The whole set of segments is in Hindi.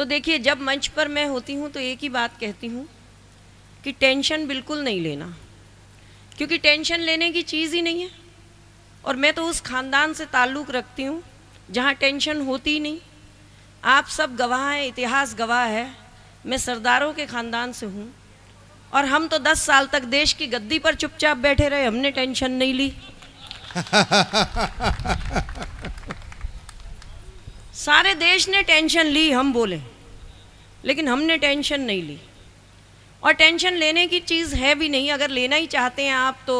तो देखिए, जब मंच पर मैं होती हूँ तो एक ही बात कहती हूँ कि टेंशन बिल्कुल नहीं लेना, क्योंकि टेंशन लेने की चीज़ ही नहीं है। और मैं तो उस ख़ानदान से ताल्लुक़ रखती हूँ जहाँ टेंशन होती ही नहीं। आप सब गवाह हैं, इतिहास गवाह है। मैं सरदारों के ख़ानदान से हूँ और हम तो 10 साल तक देश की गद्दी पर चुपचाप बैठे रहे, हमने टेंशन नहीं ली। सारे देश ने टेंशन ली, हम बोले, लेकिन हमने टेंशन नहीं ली। और टेंशन लेने की चीज़ है भी नहीं। अगर लेना ही चाहते हैं आप तो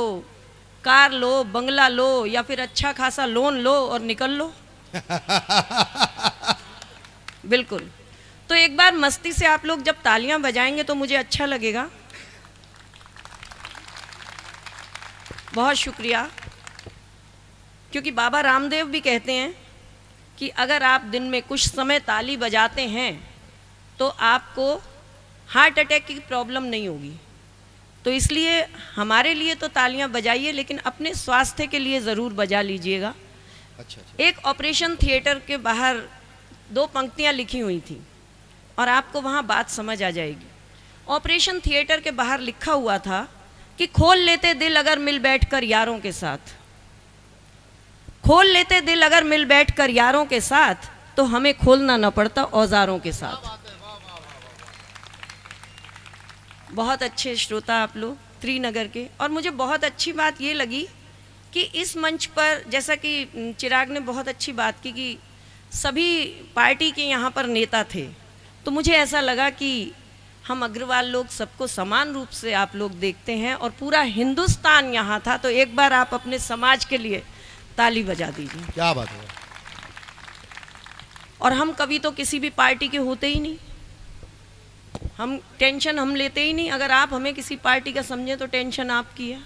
कार लो, बंगला लो, या फिर अच्छा खासा लोन लो और निकल लो। बिल्कुल। तो एक बार मस्ती से आप लोग जब तालियां बजाएंगे तो मुझे अच्छा लगेगा। बहुत शुक्रिया। क्योंकि बाबा रामदेव भी कहते हैं कि अगर आप दिन में कुछ समय ताली बजाते हैं तो आपको हार्ट अटैक की प्रॉब्लम नहीं होगी। तो इसलिए हमारे लिए तो तालियां बजाइए, लेकिन अपने स्वास्थ्य के लिए ज़रूर बजा लीजिएगा। अच्छा। एक ऑपरेशन थिएटर के बाहर 2 पंक्तियां लिखी हुई थी और आपको वहाँ बात समझ आ जाएगी। ऑपरेशन थिएटर के बाहर लिखा हुआ था कि खोल लेते दिल अगर मिल बैठकर यारों के साथ, खोल लेते दिल अगर मिल बैठकर यारों के साथ, तो हमें खोलना न पड़ता औजारों के साथ। बहुत अच्छे श्रोता आप लोग त्रिनगर के। और मुझे बहुत अच्छी बात ये लगी कि इस मंच पर, जैसा कि चिराग ने बहुत अच्छी बात की कि सभी पार्टी के यहाँ पर नेता थे, तो मुझे ऐसा लगा कि हम अग्रवाल लोग सबको समान रूप से आप लोग देखते हैं और पूरा हिंदुस्तान यहाँ था। तो एक बार आप अपने समाज के लिए ताली बजा दीजिए। क्या बात है। और हम कभी तो किसी भी पार्टी के होते ही नहीं, हम टेंशन हम लेते ही नहीं। अगर आप हमें किसी पार्टी का समझें तो टेंशन आपकी है।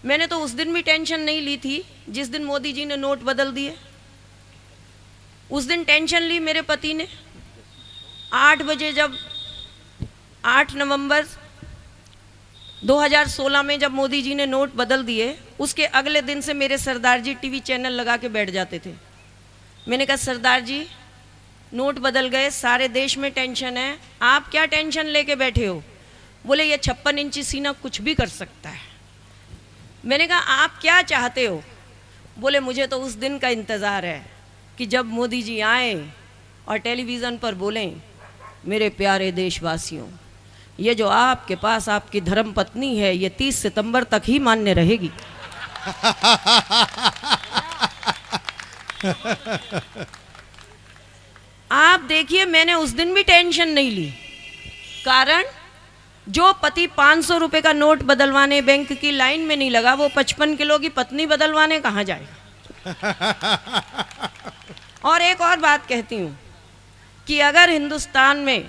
मैंने तो उस दिन भी टेंशन नहीं ली थी जिस दिन मोदी जी ने नोट बदल दिए। उस दिन टेंशन ली मेरे पति ने। 8 बजे जब 8 नवंबर 2016 में जब मोदी जी ने नोट बदल दिए, उसके अगले दिन से मेरे सरदार जी टीवी चैनल लगा के बैठ जाते थे। मैंने कहा, सरदार जी नोट बदल गए, सारे देश में टेंशन है, आप क्या टेंशन लेके बैठे हो? बोले ये 56 इंची सीना कुछ भी कर सकता है। मैंने कहा, आप क्या चाहते हो? बोले मुझे तो उस दिन का इंतज़ार है कि जब मोदी जी आए और टेलीविज़न पर बोलें, मेरे प्यारे देशवासियों, ये जो आपके पास आपकी धर्म पत्नी है ये 30 सितंबर तक ही मान्य रहेगी। आप देखिए, मैंने उस दिन भी टेंशन नहीं ली। कारण जो पति 500 रुपए का नोट बदलवाने बैंक की लाइन में नहीं लगा, वो 55 किलो की पत्नी बदलवाने कहाँ जाएगा। और एक और बात कहती हूँ कि अगर हिंदुस्तान में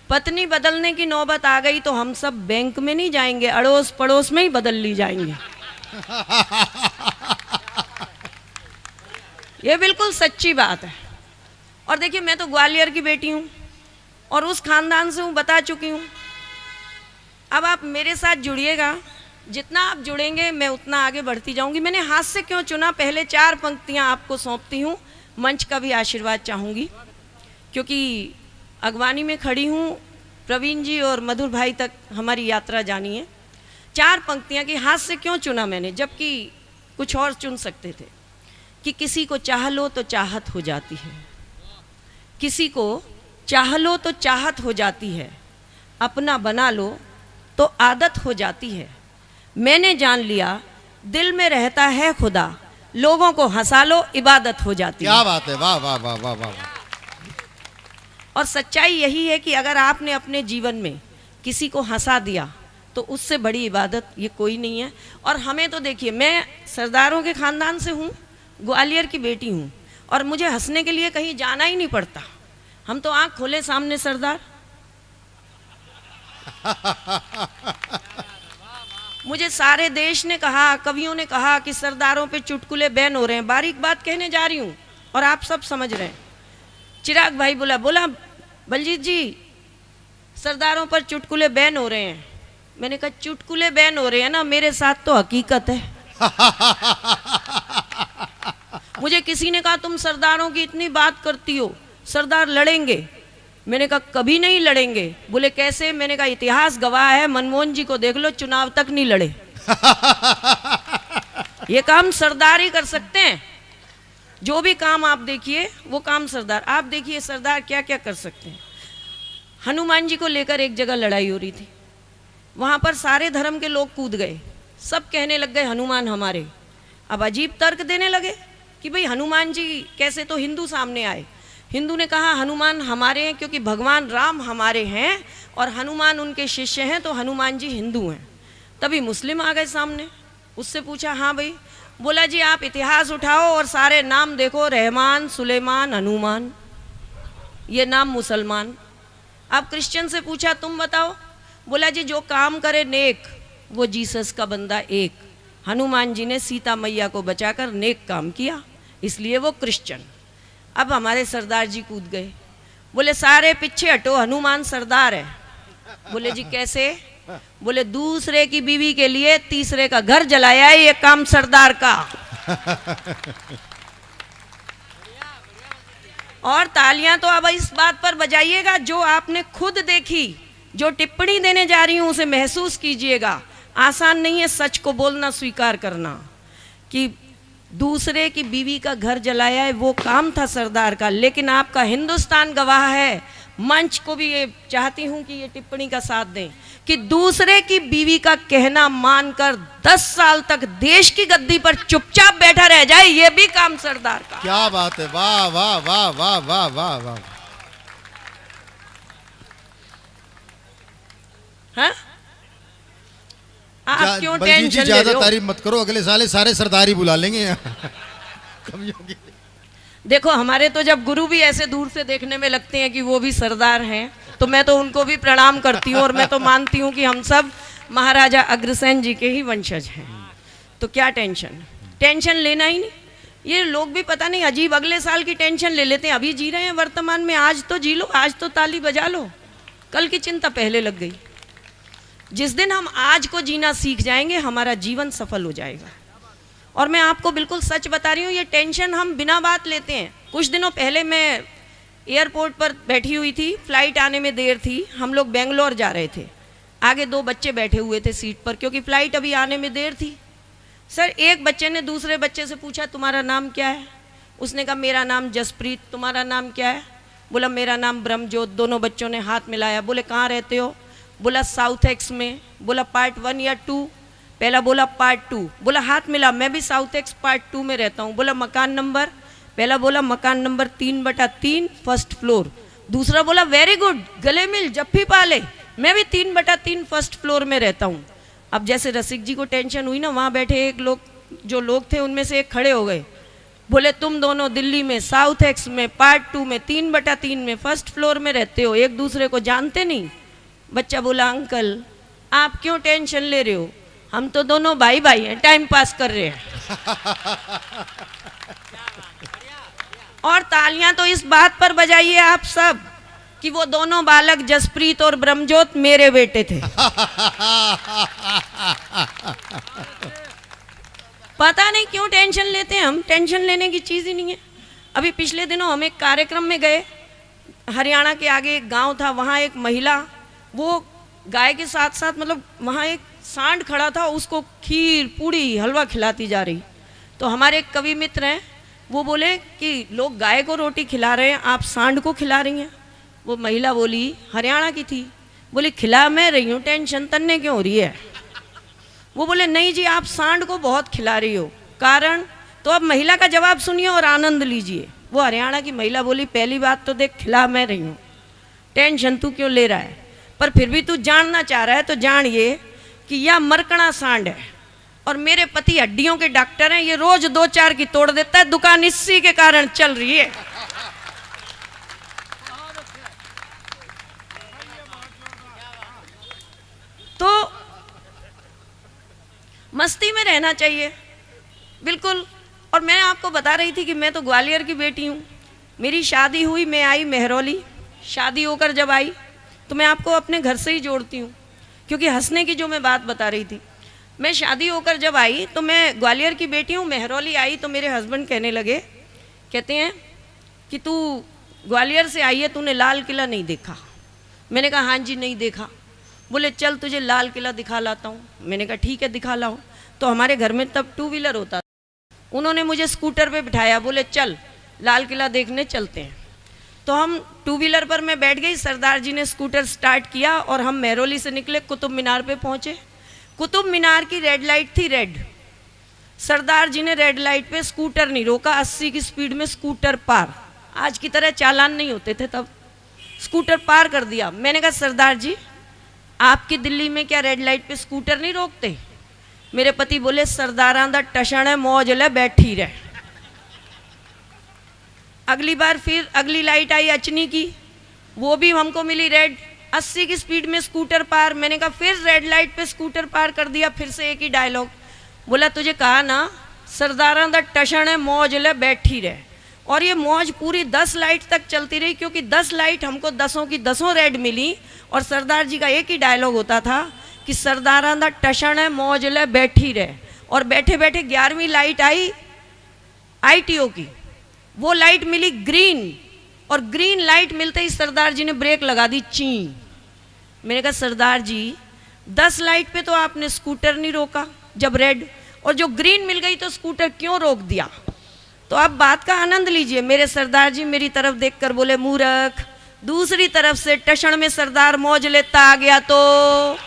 पत्नी बदलने की नौबत आ गई तो हम सब बैंक में नहीं जाएंगे, अड़ोस पड़ोस में ही बदल ली जाएंगे। ये बिल्कुल सच्ची बात है। और देखिए, मैं तो ग्वालियर की बेटी हूँ और उस खानदान से हूँ, बता चुकी हूँ। अब आप मेरे साथ जुड़िएगा, जितना आप जुड़ेंगे मैं उतना आगे बढ़ती जाऊँगी। मैंने हाथ से क्यों चुना, पहले 4 पंक्तियाँ आपको सौंपती हूँ, मंच का भी आशीर्वाद चाहूँगी क्योंकि अगवानी में खड़ी हूँ। प्रवीण जी और मधुर भाई तक हमारी यात्रा जानी है। 4 पंक्तियाँ की हाथ से क्यों चुना मैंने, जबकि कुछ और चुन सकते थे। कि किसी को चाह लो तो चाहत हो जाती है, किसी को चाह लो तो चाहत हो जाती है, अपना बना लो तो आदत हो जाती है। मैंने जान लिया दिल में रहता है खुदा, लोगों को हंसा लो इबादत हो जाती है। क्या बात है, वाह वाह वाह वाह वाह। और सच्चाई यही है कि अगर आपने अपने जीवन में किसी को हंसा दिया तो उससे बड़ी इबादत ये कोई नहीं है। और हमें तो देखिए, मैं सरदारों के ख़ानदान से हूँ, ग्वालियर की बेटी हूँ और मुझे हंसने के लिए कहीं जाना ही नहीं पड़ता। हम तो आँख खोले सामने सरदार। मुझे सारे देश ने कहा, कवियों ने कहा कि सरदारों पे चुटकुले बैन हो रहे हैं। बारीक बात कहने जा रही हूँ और आप सब समझ रहे हैं। चिराग भाई बोला बलजीत जी सरदारों पर चुटकुले बैन हो रहे हैं। मैंने कहा चुटकुले बैन हो रहे हैं ना, मेरे साथ तो हकीकत है। मुझे किसी ने कहा तुम सरदारों की इतनी बात करती हो, सरदार लड़ेंगे। मैंने कहा कभी नहीं लड़ेंगे। बोले कैसे? मैंने कहा इतिहास गवाह है, मनमोहन जी को देख लो, चुनाव तक नहीं लड़े। ये काम सरदार ही कर सकते हैं। जो भी काम आप देखिए वो काम सरदार। आप देखिए सरदार क्या क्या कर सकते हैं। हनुमान जी को लेकर एक जगह लड़ाई हो रही थी, वहां पर सारे धर्म के लोग कूद गए, सब कहने लग गए हनुमान हमारे। अब अजीब तर्क देने लगे कि भाई हनुमान जी कैसे, तो हिंदू सामने आए। हिंदू ने कहा हनुमान हमारे हैं क्योंकि भगवान राम हमारे हैं और हनुमान उनके शिष्य हैं, तो हनुमान जी हिंदू हैं। तभी मुस्लिम आ गए सामने, उससे पूछा हाँ भाई। बोला जी आप इतिहास उठाओ और सारे नाम देखो, रहमान, सुलेमान, हनुमान, ये नाम मुसलमान। अब क्रिश्चियन से पूछा तुम बताओ। बोला जी जो काम करे नेक वो जीसस का बंदा एक। हनुमान जी ने सीता मैया को बचाकर नेक काम किया, इसलिए वो क्रिश्चियन। अब हमारे सरदार जी कूद गए, बोले सारे पीछे हटो, हनुमान सरदार है। बोले जी कैसे? बोले दूसरे की बीवी के लिए तीसरे का घर जलाया है, ये काम सरदार का। और तालियां तो अब इस बात पर बजाइएगा जो आपने खुद देखी। जो टिप्पणी देने जा रही हूं उसे महसूस कीजिएगा। आसान नहीं है सच को बोलना, स्वीकार करना कि दूसरे की बीवी का घर जलाया है, वो काम था सरदार का। लेकिन आपका हिंदुस्तान गवाह है, मंच को भी ये चाहती हूं कि ये टिप्पणी का साथ दें कि दूसरे की बीवी का कहना मानकर 10 साल तक देश की गद्दी पर चुपचाप बैठा रह जाए, ये भी काम सरदार का। क्या बात है, वाह वाह वाह वाह वाह वाह वाह। हाँ? आप क्यों बल्कि जी टेंशन ले ज्यादा रहे हो? तारीफ मत करो, अगले साल सारे सरदार ही बुला लेंगे यहाँ। कमी होगी। देखो हमारे तो जब गुरु भी ऐसे दूर से देखने में लगते हैं कि वो भी सरदार हैं, तो मैं तो उनको भी प्रणाम करती हूँ और मैं तो मानती हूँ कि हम सब महाराजा अग्रसेन जी के ही वंशज हैं। तो क्या टेंशन लेना ही नहीं। ये लोग भी पता नहीं अजीब अगले साल की टेंशन ले लेते हैं। अभी जी रहे हैं वर्तमान में, आज तो जी लो, आज तो ताली बजा लो, कल की चिंता पहले लग गई। जिस दिन हम आज को जीना सीख जाएंगे हमारा जीवन सफल हो जाएगा। और मैं आपको बिल्कुल सच बता रही हूँ, ये टेंशन हम बिना बात लेते हैं। कुछ दिनों पहले मैं एयरपोर्ट पर बैठी हुई थी, फ्लाइट आने में देर थी, हम लोग बेंगलोर जा रहे थे। आगे 2 बच्चे बैठे हुए थे सीट पर क्योंकि फ्लाइट अभी आने में देर थी। सर एक बच्चे ने दूसरे बच्चे से पूछा तुम्हारा नाम क्या है? उसने कहा मेरा नाम जसप्रीत। तुम्हारा नाम क्या है? बोला मेरा नाम ब्रह्मजोत। दोनों बच्चों ने हाथ मिलाया। बोले कहाँ रहते हो? बोला साउथ एक्स में। बोला पार्ट 1 या 2? पहला बोला पार्ट 2। बोला हाथ मिला, मैं भी साउथ एक्स पार्ट 2 में रहता हूँ। बोला मकान नंबर? पहला बोला मकान नंबर 3/3 फर्स्ट फ्लोर। दूसरा बोला वेरी गुड, गले मिल जप्फी पाले, मैं भी 3/3 फर्स्ट फ्लोर में रहता हूँ। अब जैसे रसिक जी को टेंशन हुई ना, वहाँ बैठे जो लोग थे उनमें से एक खड़े हो गए। बोले तुम दोनों दिल्ली में साउथ एक्स में पार्ट 2 में 3/3 में फर्स्ट फ्लोर में रहते हो, एक दूसरे को जानते नहीं? बच्चा बोला अंकल आप क्यों टेंशन ले रहे हो, हम तो दोनों भाई भाई हैं, टाइम पास कर रहे हैं। और तालियां तो इस बात पर बजाइए आप सब कि वो दोनों बालक जसप्रीत और ब्रह्मजोत मेरे बेटे थे। पता नहीं क्यों टेंशन लेते हैं हम, टेंशन लेने की चीज़ ही नहीं है। अभी पिछले दिनों हम एक कार्यक्रम में गए, हरियाणा के आगे एक गांव था, वहाँ एक महिला वो गाय के साथ साथ मतलब वहाँ एक सांड खड़ा था, उसको खीर पूड़ी हलवा खिलाती जा रही। तो हमारे एक कवि मित्र हैं, वो बोले कि लोग गाय को रोटी खिला रहे हैं, आप सांड को खिला रही हैं। वो महिला बोली, हरियाणा की थी, बोली खिला मैं रही हूँ, टेंशन तन्ने क्यों हो रही है? वो बोले नहीं जी आप सांड को बहुत खिला रही हो, कारण? तो अब महिला का जवाब सुनिए और आनंद लीजिए। वो हरियाणा की महिला बोली पहली बात तो देख खिला मैं रही हूँ, टेंशन तू क्यों ले रहा है, पर फिर भी तू जानना चाह रहा है तो जान ये कि यह मरकड़ा सांड है और मेरे पति हड्डियों के डॉक्टर हैं, ये रोज 2-4 की तोड़ देता है, दुकान इसी के कारण चल रही है। तो मस्ती में रहना चाहिए बिल्कुल। और मैं आपको बता रही थी कि मैं तो ग्वालियर की बेटी हूँ, मेरी शादी हुई, मैं आई मेहरौली, शादी होकर जब आई तो मैं आपको अपने घर से ही जोड़ती हूँ क्योंकि हंसने की जो मैं बात बता रही थी, मैं शादी होकर जब आई तो मैं ग्वालियर की बेटी हूँ, मेहरौली आई तो मेरे हस्बैंड कहने लगे, कहते हैं कि तू ग्वालियर से आई है, तूने लाल किला नहीं देखा? मैंने कहा हाँ जी नहीं देखा। बोले चल तुझे लाल किला दिखा लाता हूँ। मैंने कहा ठीक है दिखा लाओ। तो हमारे घर में तब 2 व्हीलर होता था, उन्होंने मुझे स्कूटर पे बिठाया, बोले चल लाल किला देखने चलते हैं। तो हम 2 व्हीलर पर मैं बैठ गई, सरदार जी ने स्कूटर स्टार्ट किया और हम मेहरौली से निकले, कुतुब मीनार पे पहुँचे। कुतुब मीनार की रेड लाइट थी, रेड। सरदार जी ने रेड लाइट पे स्कूटर नहीं रोका, 80 की स्पीड में स्कूटर पार। आज की तरह चालान नहीं होते थे तब, स्कूटर पार कर दिया। मैंने कहा सरदार जी आपकी दिल्ली में क्या रेड लाइट पे स्कूटर नहीं रोकते? मेरे पति बोले सरदारां दा टशन है, मौज ले बैठी रहे। अगली बार फिर अगली लाइट आई अचनी की, वो भी हमको मिली रेड, 80 की स्पीड में स्कूटर पार। मैंने कहा फिर रेड लाइट पे स्कूटर पार कर दिया, फिर से एक ही डायलॉग। बोला तुझे कहा ना सरदारां दा टशन है, मौज ले बैठी रहे। और ये मौज पूरी 10 लाइट तक चलती रही, क्योंकि 10 लाइट हमको 10 की 10 रेड मिली। और सरदार जी का एक ही डायलॉग होता था कि सरदारां दा टशन है, मौज ले बैठी रहे। और बैठे बैठे 11वीं लाइट आई ITO की, वो लाइट मिली ग्रीन, और ग्रीन लाइट मिलते ही सरदार जी ने ब्रेक लगा दी, ची। मैंने कहा सरदार जी 10 लाइट पे तो आपने स्कूटर नहीं रोका जब रेड, और जो ग्रीन मिल गई तो स्कूटर क्यों रोक दिया? तो आप बात का आनंद लीजिए। मेरे सरदार जी मेरी तरफ देखकर बोले मूर्ख, दूसरी तरफ से टशन में सरदार मौज लेता आ गया तो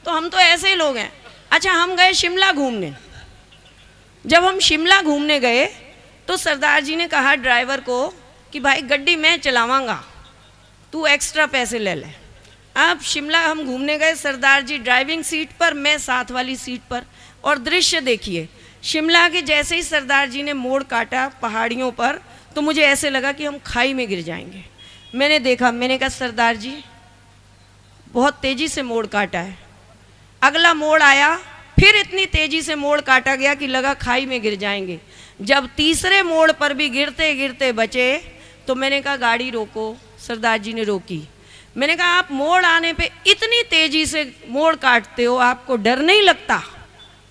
तो हम तो ऐसे ही लोग हैं। अच्छा हम गए शिमला घूमने। जब हम शिमला घूमने गए तो सरदार जी ने कहा ड्राइवर को कि भाई गड्डी मैं चलावांगा, तू एक्स्ट्रा पैसे ले ले। अब शिमला हम घूमने गए, सरदार जी ड्राइविंग सीट पर, मैं साथ वाली सीट पर। और दृश्य देखिए, शिमला के जैसे ही सरदार जी ने मोड़ काटा पहाड़ियों पर, तो मुझे ऐसे लगा कि हम खाई में गिर जाएंगे। मैंने देखा, मैंने कहा सरदार जी बहुत तेज़ी से मोड़ काटा है। अगला मोड़ आया, फिर इतनी तेज़ी से मोड़ काटा गया कि लगा खाई में गिर जाएंगे। जब तीसरे मोड़ पर भी गिरते गिरते बचे तो मैंने कहा गाड़ी रोको। सरदार जी ने रोकी। मैंने कहा आप मोड़ आने पे इतनी तेज़ी से मोड़ काटते हो, आपको डर नहीं लगता?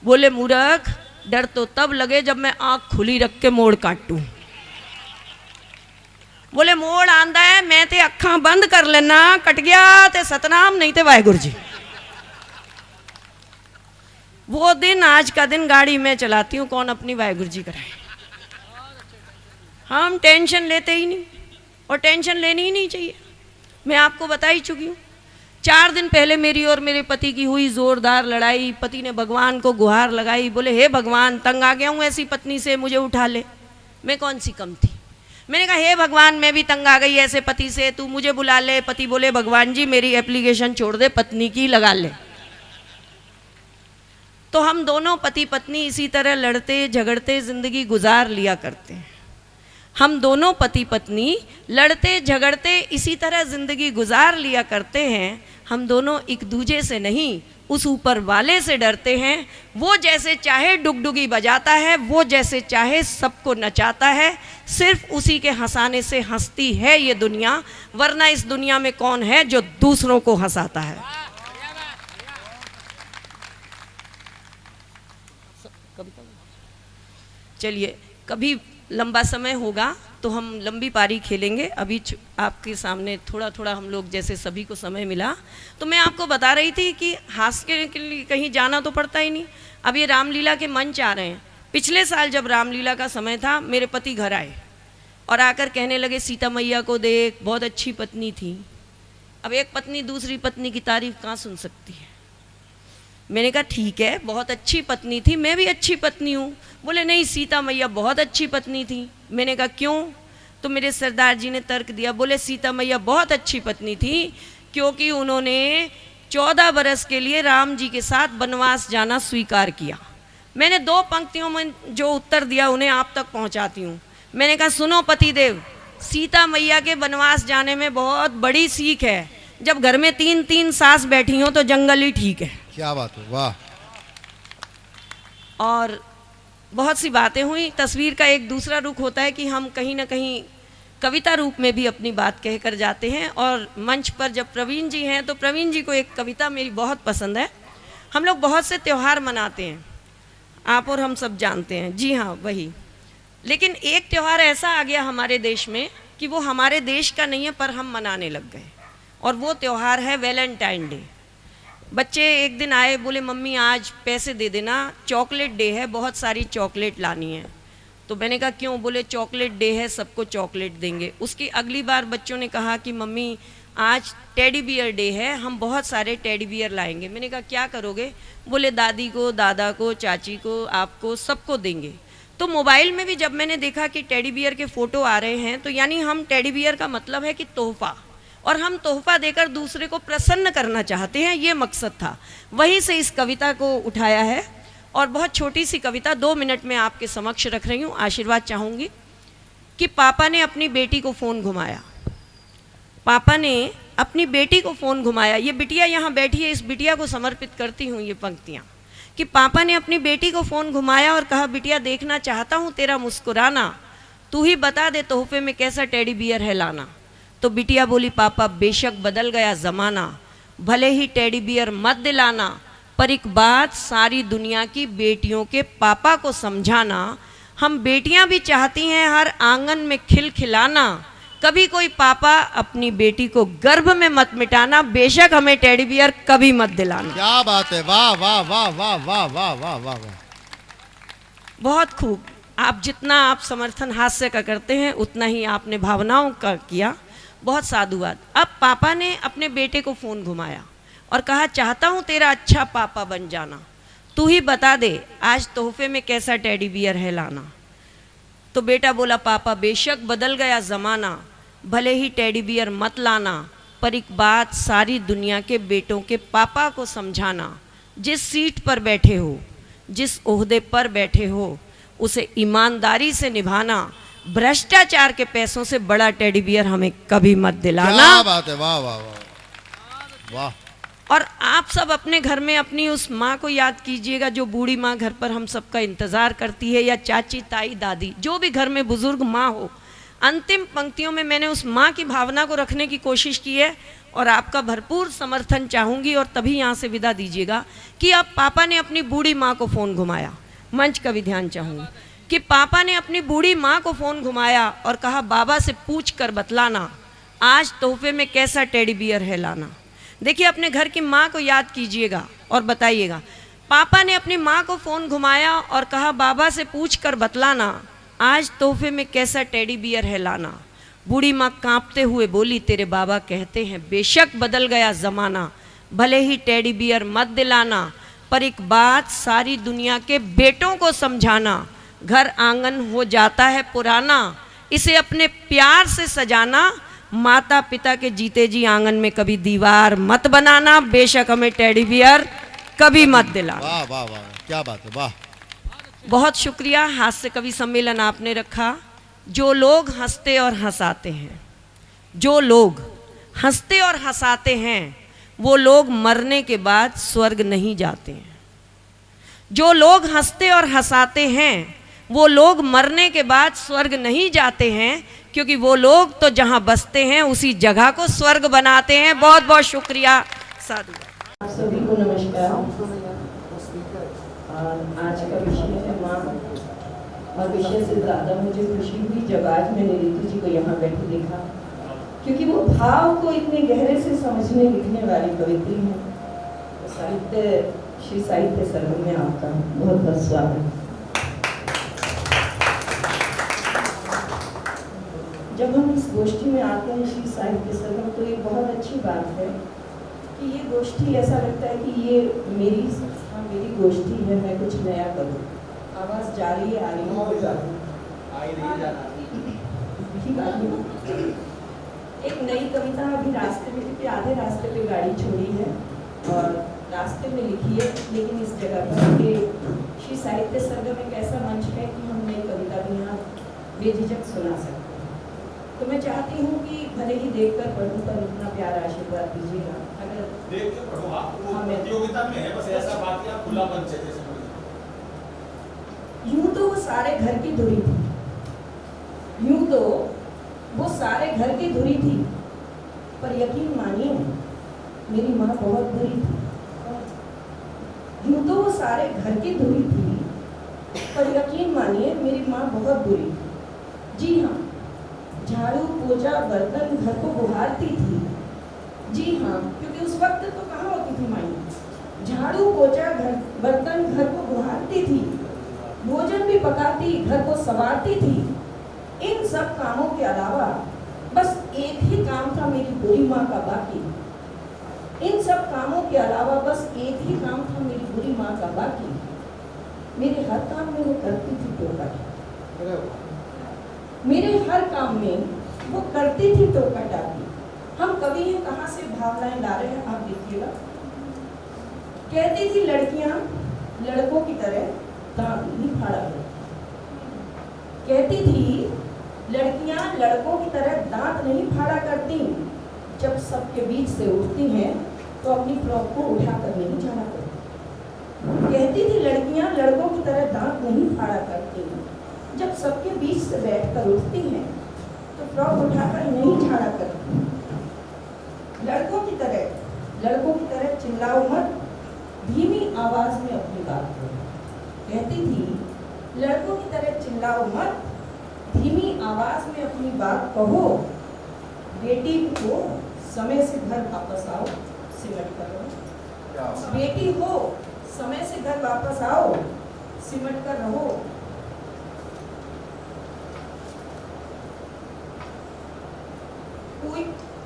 बोले मूर्ख, डर तो तब लगे जब मैं आँख खुली रख के मोड़ काटूं। बोले मोड़ आंदा है, मैं ते अखां बंद कर लेना, कट गया ते सतनाम, नहीं ते वाहिगुरू जी। वो दिन आज का दिन गाड़ी में चलाती हूँ, कौन अपनी वाहिगुरू जी कराए। हम टेंशन लेते ही नहीं, और टेंशन लेनी ही नहीं चाहिए। मैं आपको बता ही चुकी हूँ। 4 दिन पहले मेरी और मेरे पति की हुई जोरदार लड़ाई। पति ने भगवान को गुहार लगाई, बोले हे भगवान तंग आ गया हूँ ऐसी पत्नी से, मुझे उठा ले। मैं कौन सी कम थी? मैंने कहा हे भगवान मैं भी तंग आ गई ऐसे पति से, तू मुझे बुला ले। पति बोले भगवान जी मेरी एप्लीकेशन छोड़ दे, पत्नी की लगा ले। तो हम दोनों पति पत्नी इसी तरह लड़ते झगड़ते ज़िंदगी गुजार लिया करते हैं। हम दोनों पति पत्नी लड़ते झगड़ते इसी तरह ज़िंदगी गुजार लिया करते हैं। हम दोनों एक दूजे से नहीं, उस ऊपर वाले से डरते हैं। वो जैसे चाहे डुगडुगी बजाता है, वो जैसे चाहे सबको नचाता है। सिर्फ उसी के हंसाने से हंसती है ये दुनिया, वरना इस दुनिया में कौन है जो दूसरों को हंसाता है। चलिए कभी लंबा समय होगा तो हम लंबी पारी खेलेंगे। अभी आपके सामने थोड़ा थोड़ा हम लोग जैसे सभी को समय मिला तो मैं आपको बता रही थी कि हास्य के लिए कहीं जाना तो पड़ता ही नहीं। अब ये रामलीला के मंच आ रहे हैं। पिछले साल जब रामलीला का समय था मेरे पति घर आए और आकर कहने लगे सीता मैया को देख, बहुत अच्छी पत्नी थी। अब एक पत्नी दूसरी पत्नी की तारीफ कहाँ सुन सकती है। मैंने कहा ठीक है बहुत अच्छी पत्नी थी, मैं भी अच्छी पत्नी हूँ। बोले नहीं सीता मैया बहुत अच्छी पत्नी थी। मैंने कहा क्यों? तो मेरे सरदार जी ने तर्क दिया, बोले सीता मैया बहुत अच्छी पत्नी थी क्योंकि उन्होंने 14 बरस के लिए राम जी के साथ वनवास जाना स्वीकार किया। मैंने 2 पंक्तियों में जो उत्तर दिया उन्हें आप तक पहुँचाती हूँ। मैंने कहा सुनो पतिदेव, सीता मैया के वनवास जाने में बहुत बड़ी सीख है। जब घर में 3-3 सास बैठी हो तो जंगल ही ठीक है। क्या बात है, वाह। और बहुत सी बातें हुई। तस्वीर का एक दूसरा रुख होता है कि हम कहीं ना कहीं कविता रूप में भी अपनी बात कह कर जाते हैं। और मंच पर जब प्रवीण जी हैं तो प्रवीण जी को एक कविता मेरी बहुत पसंद है। हम लोग बहुत से त्यौहार मनाते हैं आप और हम सब जानते हैं, जी हाँ वही। लेकिन एक त्यौहार ऐसा आ गया हमारे देश में कि वो हमारे देश का नहीं है पर हम मनाने लग गए, और वो त्यौहार है वैलेंटाइन डे। बच्चे एक दिन आए, बोले मम्मी आज पैसे दे देना, चॉकलेट डे है, बहुत सारी चॉकलेट लानी है। तो मैंने कहा क्यों? बोले चॉकलेट डे है, सबको चॉकलेट देंगे। उसकी अगली बार बच्चों ने कहा कि मम्मी आज टेडी बियर डे है, हम बहुत सारे टेडी बियर लाएंगे। मैंने कहा क्या करोगे? बोले दादी को, दादा को, चाची को, आपको, सबको देंगे। तो मोबाइल में भी जब मैंने देखा कि टेडी बियर के फ़ोटो आ रहे हैं, तो यानी हम टेडी बियर का मतलब है कि तोहफ़ा, और हम तोहफ़ा देकर दूसरे को प्रसन्न करना चाहते हैं, ये मकसद था। वहीं से इस कविता को उठाया है, और बहुत छोटी सी कविता 2 मिनट में आपके समक्ष रख रही हूँ। आशीर्वाद चाहूँगी कि पापा ने अपनी बेटी को फ़ोन घुमाया, पापा ने अपनी बेटी को फ़ोन घुमाया। ये बिटिया यहाँ बैठी है, इस बिटिया को समर्पित करती हूँ ये पंक्तियाँ, कि पापा ने अपनी बेटी को फ़ोन घुमाया और कहा बिटिया देखना चाहता हूँ तेरा मुस्कुराना, तू ही बता दे तोहफे में कैसा टेडी बियर है लाना। तो बिटिया बोली पापा बेशक बदल गया ज़माना, भले ही टेडी बियर मत दिलाना, पर एक बात सारी दुनिया की बेटियों के पापा को समझाना। हम बेटियां भी चाहती हैं हर आंगन में खिलखिलाना, कभी कोई पापा अपनी बेटी को गर्भ में मत मिटाना, बेशक हमें टेडी बियर कभी मत दिलाना। क्या बात है, वाह वाह वाह वाह वाह वाह वाह वाह वाह। बहुत खूब। आप जितना आप समर्थन हास्य का करते हैं उतना ही आपने भावनाओं का किया, बहुत साधुवाद। अब पापा ने अपने बेटे को फ़ोन घुमाया और कहा चाहता हूँ तेरा अच्छा पापा बन जाना, तू ही बता दे आज तोहफे में कैसा टेडी बियर है लाना। तो बेटा बोला पापा बेशक बदल गया ज़माना, भले ही टेडी बियर मत लाना, पर एक बात सारी दुनिया के बेटों के पापा को समझाना। जिस सीट पर बैठे हो, जिस ओहदे पर बैठे हो, उसे ईमानदारी से निभाना, भ्रष्टाचार के पैसों से बड़ा टेडी बियर हमें कभी मत दिलाना। क्या बात है, वाह वाह वाह वाह। और आप सब अपने घर में अपनी उस माँ को याद कीजिएगा जो बूढ़ी माँ घर पर हम सबका इंतज़ार करती है, या चाची, ताई, दादी, जो भी घर में बुजुर्ग माँ हो। अंतिम पंक्तियों में मैंने उस माँ की भावना को रखने की कोशिश की है, और आपका भरपूर समर्थन चाहूँगी, और तभी यहाँ से विदा दीजिएगा कि अब पापा ने अपनी बूढ़ी माँ को फ़ोन घुमाया। मंच का भी ध्यान चाहूँगी कि पापा ने अपनी बूढ़ी माँ को फ़ोन घुमाया और कहा बाबा से पूछ कर बतलाना आज तोहफे में कैसा टेडी बियर है लाना। देखिए अपने घर की माँ को याद कीजिएगा और बताइएगा। पापा ने अपनी माँ को फ़ोन घुमाया और कहा बाबा से पूछ कर बतलाना आज तोहफे में कैसा टेडी बियर है लाना। बूढ़ी माँ कांपते हुए बोली तेरे बाबा कहते हैं बेशक बदल गया ज़माना, भले ही टेडी बियर मत दिलाना, पर एक बात सारी दुनिया के बेटों को समझाना। घर आंगन हो जाता है पुराना, इसे अपने प्यार से सजाना, माता पिता के जीते जी आंगन में कभी दीवार मत बनाना, बेशक हमें टेडी बियर कभी मत दिलाना। वाह वाह वाह, क्या बात है, वाह। बहुत शुक्रिया। हास्य कवि सम्मेलन आपने रखा। जो लोग हंसते और हंसाते हैं, जो लोग हंसते और हंसाते हैं, वो लोग मरने के बाद स्वर्ग नहीं जाते हैं। जो लोग हंसते और हंसाते हैं, वो लोग मरने के बाद स्वर्ग नहीं जाते हैं, क्योंकि वो लोग तो जहाँ बसते हैं उसी जगह को स्वर्ग बनाते हैं। बहुत बहुत शुक्रिया। साधु। आप सभी को नमस्कार। आज का विषय है माँ, और विषय से ज़्यादा मुझे खुशी हुई जब आज मैंने रीतू जी को यहाँ बैठे देखा, क्योंकि वो भाव को इतने गहरे से समझने लिखने वाली कवित्री हैं। तो साहित्य, श्री साहित्य सरगम में आपका बहुत बहुत स्वागत। जब हम इस गोष्ठी में आते हैं श्री साहित्य सरगम, तो ये बहुत अच्छी बात है कि ये गोष्ठी ऐसा लगता है कि ये मेरी संस्था, मेरी गोष्ठी है, मैं कुछ नया करूँ। आवाज़ जा रही है, आ रही है। एक नई कविता अभी रास्ते में, क्योंकि आधे रास्ते पे गाड़ी छोड़ी है और रास्ते में लिखी है, लेकिन इस जगह पर ये श्री साहित्य सरगम एक ऐसा मंच है कि हम नई कविता भी यहाँ बेझिझक सुना सकते हैं। तो मैं चाहती हूँ कि भले ही देखकर पढ़ूँ, पर इतना प्यारा आशीर्वाद दीजिएगा। अगर देख के पढ़ो, आप वो प्रतियोगिता में है, बस ऐसा बात है, आप खुला मंच है जैसे। यूं तो वो सारे घर की धुरी थी, यूं तो वो सारे घर की धुरी थी, पर यकीन मानिए मेरी माँ बहुत बुरी थी। यूं तो वो सारे घर की धुरी थी, पर यकीन मानिए मेरी माँ बहुत बुरी। जी हाँ, झाड़ू पोछा बर्तन घर को बुहारती थी। जी हाँ, क्योंकि उस वक्त तो कहाँ होती थी माई। झाड़ू पोछा बर्तन घर को बुहारती थी, भोजन भी पकाती, घर को संवारती थी। इन सब कामों के अलावा बस एक ही काम था मेरी बुरी माँ का बाकी। इन सब कामों के अलावा बस एक ही काम था मेरी बुरी माँ का बाकी। मेरे हर काम में वो करती थी टोका। मेरे हर काम में वो करती थी टोका टाकी। हम कवि हैं, कहाँ से भावनाएं ला रहे हैं आप देखिएगा। कहती थी लड़कियां लड़कों की तरह दांत नहीं फाड़ा करती। कहती थी लड़कियां लड़कों की तरह दांत नहीं फाड़ा करती। जब सबके बीच से उठती हैं तो अपनी फ्रॉक को उठाकर नहीं झाड़ा करती। कहती थी लड़कियां लड़कों की तरह दांत नहीं फाड़ा करती। जब सबके बीच से बैठकर उठती हैं तो फ्रॉक उठाकर नहीं झाड़ा करती। लड़कों की तरह चिल्लाओ मत, धीमी आवाज में अपनी बात करो। कहती थी लड़कों की तरह चिल्लाओ मत, धीमी आवाज में अपनी बात कहो। बेटी को समय से घर वापस आओ, सिमट कर रहो। बेटी हो समय से घर वापस आओ, सिमट कर रहो। कोई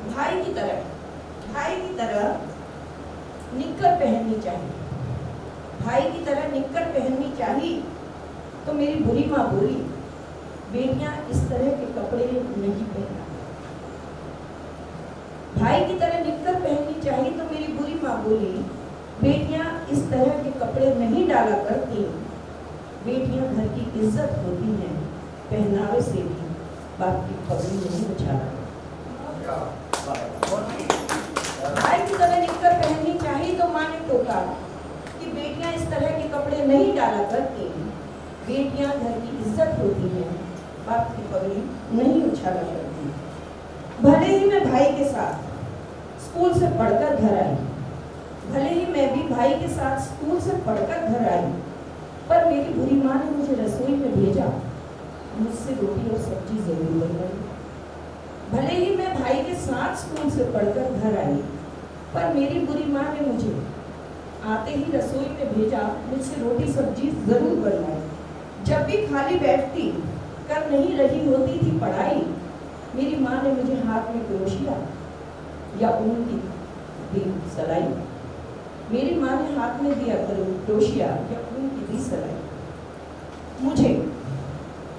भाई की तरह निक्कर पहननी चाहिए। भाई की तरह निक्कर पहननी चाहिए। तो मेरी बुरी माँ बोली बेटियां इस तरह के कपड़े नहीं पहना। भाई की तरह निक्कर पहननी चाहिए तो मेरी बुरी माँ बोली बेटियां इस तरह के कपड़े नहीं डाला करती। बेटियां घर की इज्जत होती हैं, पहनावे से भी बाप की पगड़ी नहीं उछाला। भाई की तरह निक्कर पहननी चाहिए तो माँ ने टोका कि बेटियां इस तरह के कपड़े नहीं डाला करती। बेटियां घर की इज्जत होती हैं, बाप की पगड़ी नहीं उछाला करती। भले ही मैं भाई के साथ स्कूल से पढ़कर घर आई, भले ही मैं भी भाई के साथ स्कूल से पढ़कर घर आई, पर मेरी बुरी माँ ने मुझे रसोई में भेजा। मुझसे रोटी और सब्जी जरूर बनवाई। भले ही मैं भाई के साथ स्कूल से पढ़कर घर आई, पर मेरी बुरी माँ ने मुझे आते ही रसोई में भेजा, मुझसे रोटी सब्जी जरूर बनवाई। जब भी खाली बैठती, कर नहीं रही होती थी पढ़ाई, मेरी माँ ने मुझे हाथ में क्रोशिया या ऊन की दी सलाई। मेरी माँ ने हाथ में दिया क्रोशिया या ऊन की दी सलाई।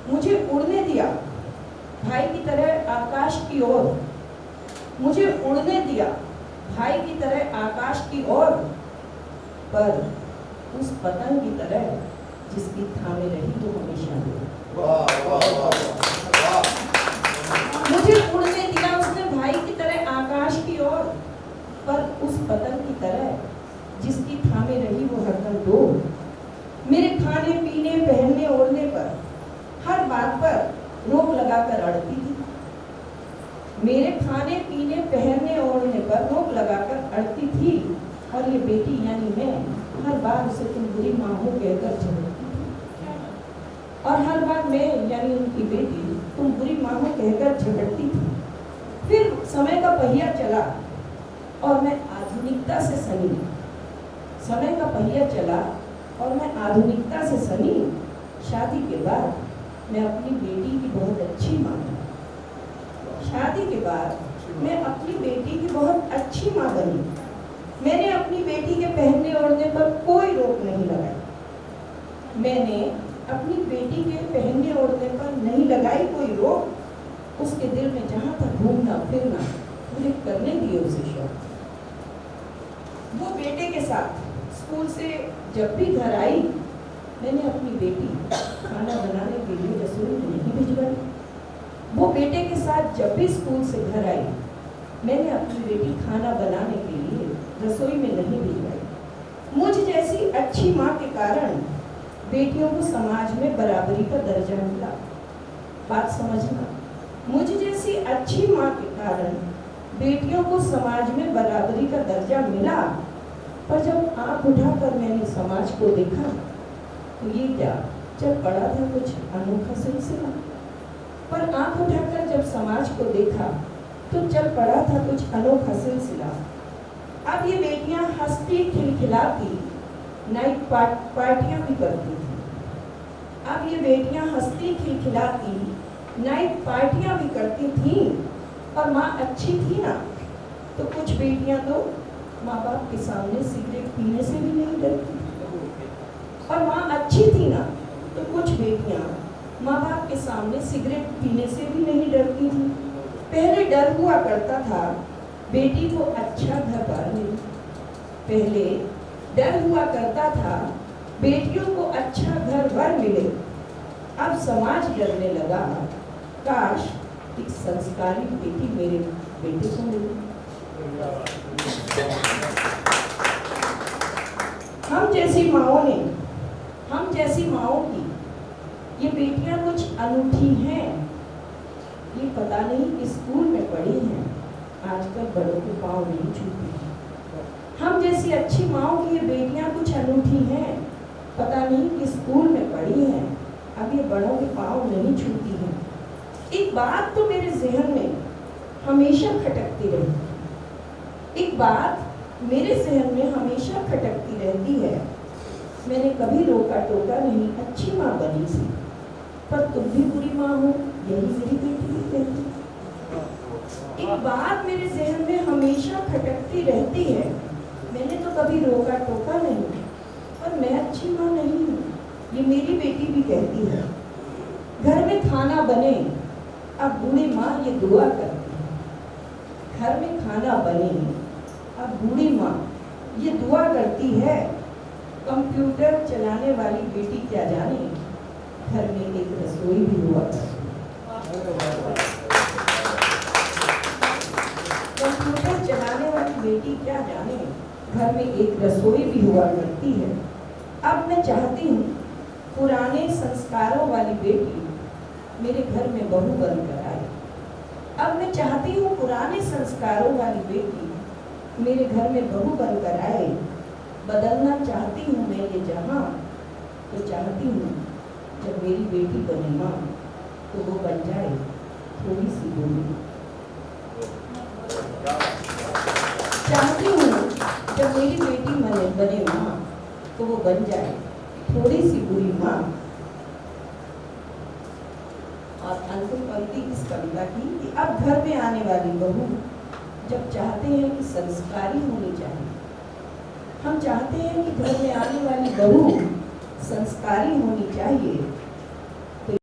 मुझे उड़ने दिया भाई की तरह आकाश की ओर। मुझे उड़ने दिया भाई की तरह आकाश की ओर, पर उस पतंग की तरह जिसकी थामे रही तो हमेशा दूर। मुझे उड़ने दिया उसने भाई की तरह आकाश की ओर, पर उस पतंग की तरह जिसकी थामे रही वो हरदम दूर। मेरे खाने पीने पहनने ओढ़ने पर हर बात पर रोक लगाकर अड़ती थी। मेरे खाने पीने पहनने ओढ़ने पर रोक लगाकर अड़ती थी, और ये बेटी यानी मैं हर बार उसे तुम बुरी माँ हो कहकर झगड़ती थी। और हर बार मैं यानी उनकी बेटी तुम बुरी माँ हो कहकर झगड़ती थी। फिर समय का पहिया चला और मैं आधुनिकता से सनी। समय का पहिया चला और मैं आधुनिकता से सनी। शादी के बाद मैं अपनी बेटी की बहुत अच्छी माँ बनी। शादी के बाद मैं अपनी बेटी की बहुत अच्छी माँ बनी। मैंने अपनी बेटी के पहनने ओढ़ने पर कोई रोक नहीं लगाई। मैंने अपनी बेटी के पहनने ओढ़ने पर नहीं लगाई कोई रोक। उसके दिल में जहाँ तक घूमना फिरना मुझे करने दिए उसे शौक। वो बेटे के साथ स्कूल से जब भी घर आई, मैंने अपनी बेटी खाना बनाने के लिए रसोई में नहीं भिजवाई। वो बेटे के साथ जब भी स्कूल से घर आई, मैंने अपनी बेटी खाना बनाने के लिए रसोई में नहीं भिजवाई। मुझ जैसी अच्छी माँ के कारण बेटियों को समाज में बराबरी का दर्जा मिला। बात समझना, मुझ जैसी अच्छी माँ के कारण बेटियों को समाज में बराबरी का दर्जा मिला। पर जब आँख उठाकर मैंने समाज को देखा तो ये क्या जब पड़ा था कुछ अनोखा सिलसिला, पर आंख उठाकर जब समाज को देखा तो चल पड़ा था कुछ अनोखा सिलसिला। अब ये बेटियां हंसती खिलखिलाती नाइट पार्टियां भी करती थी। अब ये बेटियां हंसती खिलखिलाती नाइट पार्टियां भी करती थी, और माँ अच्छी थी ना, तो कुछ बेटियां तो माँ बाप के सामने सिगरेट पीने से भी नहीं डरती। और माँ अच्छी थी ना, तो कुछ बेटियां माँ बाप के सामने सिगरेट पीने से भी नहीं डरती थी। पहले डर हुआ करता था बेटी को अच्छा घर बार मिले, पहले डर हुआ करता था बेटियों को अच्छा घर बार मिले। अब समाज डरने लगा, काश एक संस्कारी बेटी मेरे बेटे को मिले। हम जैसी माओं की ये बेटियां कुछ अनूठी हैं, ये पता नहीं स्कूल में पढ़ी हैं, आजकल बड़ों के पाँव नहीं छूती। हम जैसी अच्छी माओं की ये बेटियां कुछ अनूठी हैं, पता नहीं कि स्कूल में पढ़ी हैं, अब ये बड़ों के पाँव नहीं छूती हैं। एक बात तो मेरे ज़हन में हमेशा खटकती रही, एक बात मेरे ज़हन में हमेशा खटकती रहती है। मैंने कभी रोका टोका नहीं, अच्छी माँ बनी सी, पर तुम भी बुरी माँ हो, यही मेरी बेटी भी कहती। एक बात मेरे ज़हन में हमेशा खटकती रहती है, मैंने तो कभी रोका टोका नहीं, पर मैं अच्छी माँ नहीं हूँ, ये मेरी बेटी भी कहती है। घर में खाना बने, अब बूढ़ी माँ ये दुआ करती है। घर में खाना बने, अब बूढ़ी माँ ये दुआ करती है। कंप्यूटर चलाने वाली बेटी क्या जाने, घर में एक रसोई भी हुआ करती है। कंप्यूटर चलाने वाली बेटी क्या जाने, घर में एक रसोई भी हुआ करती है। अब मैं चाहती हूँ पुराने संस्कारों वाली बेटी मेरे घर में बहू बनकर आए। अब मैं चाहती हूँ पुराने संस्कारों वाली बेटी मेरे घर में बहू बनकर आए। बदलना चाहती हूँ मैं ये जहाँ, तो चाहती हूँ जब मेरी बेटी बने माँ तो वो बन जाए थोड़ी सी बुरी। चाहती हूँ जब मेरी बेटी बने माँ तो वो बन जाए थोड़ी सी बुरी माँ। और अंतिम पंक्ति इस कविता की कि अब घर में आने वाली बहू जब चाहते हैं कि संस्कारी होनी चाहिए, हम चाहते हैं कि घर में आने वाली बहू संस्कारी होनी चाहिए,